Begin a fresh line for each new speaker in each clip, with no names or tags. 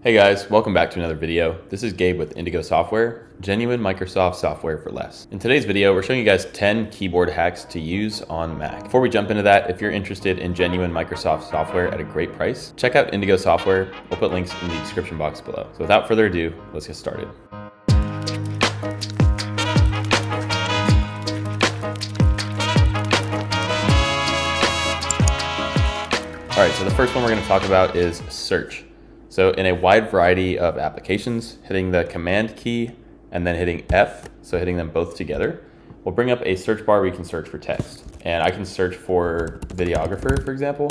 Hey guys, welcome back to another video. This is Gabe with Indigo Software, genuine Microsoft software for less. In today's video, we're showing you guys 10 keyboard hacks to use on Mac. Before we jump into that, if you're interested in genuine Microsoft software at a great price, check out Indigo Software. We'll put links in the description box below. So without further ado, let's get started. All right, so the first one we're going to talk about is search. So in a wide variety of applications, hitting the Command key and then hitting F, so hitting them both together, will bring up a search bar where you can search for text. And I can search for videographer, for example,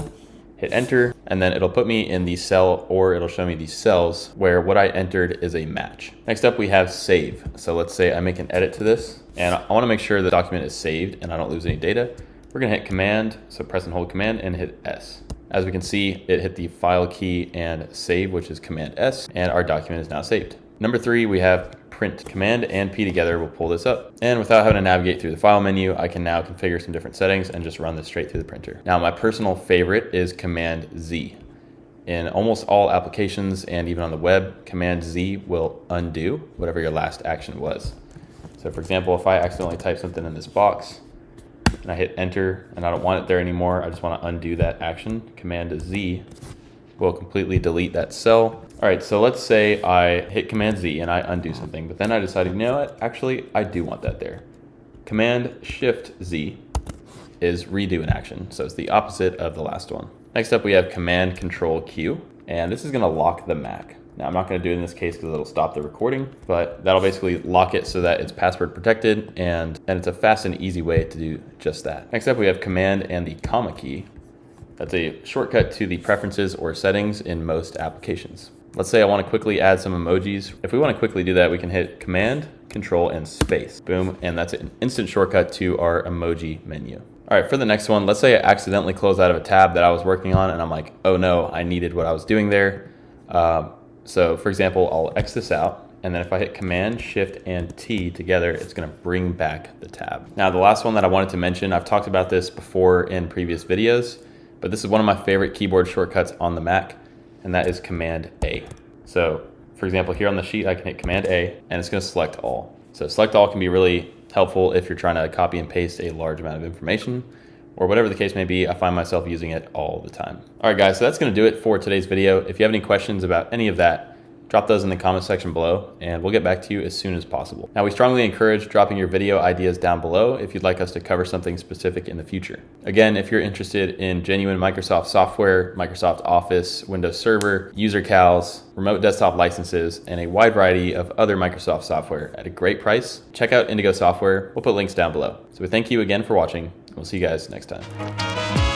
hit enter, and then it'll put me in the cell, or it'll show me these cells where what I entered is a match. Next up, we have save. So let's say I make an edit to this, and I want to make sure the document is saved and I don't lose any data. We're going to hit Command, so press and hold Command and hit S. As we can see, it hit the file key and save, which is Command S, and our document is now saved. Number 3, we have print. Command and P together will pull this up. And without having to navigate through the file menu, I can now configure some different settings and just run this straight through the printer. Now, my personal favorite is Command Z. In almost all applications and even on the web, Command Z will undo whatever your last action was. So for example, if I accidentally type something in this box, and I hit enter and I don't want it there anymore, I just want to undo that action, Command Z will completely delete that cell. All right, so let's say I hit Command Z and I undo something, but then I decided, you know what, actually I do want that there. Command Shift Z is redo an action, so it's the opposite of the last one. Next up we have Command Control Q, and this is going to lock the Mac. Now, I'm not going to do it in this case because it'll stop the recording, but that'll basically lock it so that it's password protected, and it's a fast and easy way to do just that. Next up, we have Command and the comma key. That's a shortcut to the preferences or settings in most applications. Let's say I want to quickly add some emojis. If we want to quickly do that, we can hit Command, Control, and Space. Boom, and that's an instant shortcut to our emoji menu. All right, for the next one, let's say I accidentally closed out of a tab that I was working on, and I'm like, oh no, I needed what I was doing there. So for example, I'll X this out, and then if I hit Command, Shift, and T together, it's gonna bring back the tab. Now, the last one that I wanted to mention, I've talked about this before in previous videos, but this is one of my favorite keyboard shortcuts on the Mac, and that is Command A. So for example, here on the sheet, I can hit Command A, and it's gonna select all. So select all can be really helpful if you're trying to copy and paste a large amount of information, or whatever the case may be. I find myself using it all the time. All right, guys, so that's gonna do it for today's video. If you have any questions about any of that, drop those in the comment section below, and we'll get back to you as soon as possible. Now, we strongly encourage dropping your video ideas down below if you'd like us to cover something specific in the future. Again, if you're interested in genuine Microsoft software, Microsoft Office, Windows Server, user CALs, remote desktop licenses, and a wide variety of other Microsoft software at a great price, check out Indigo Software. We'll put links down below. So we thank you again for watching. We'll see you guys next time.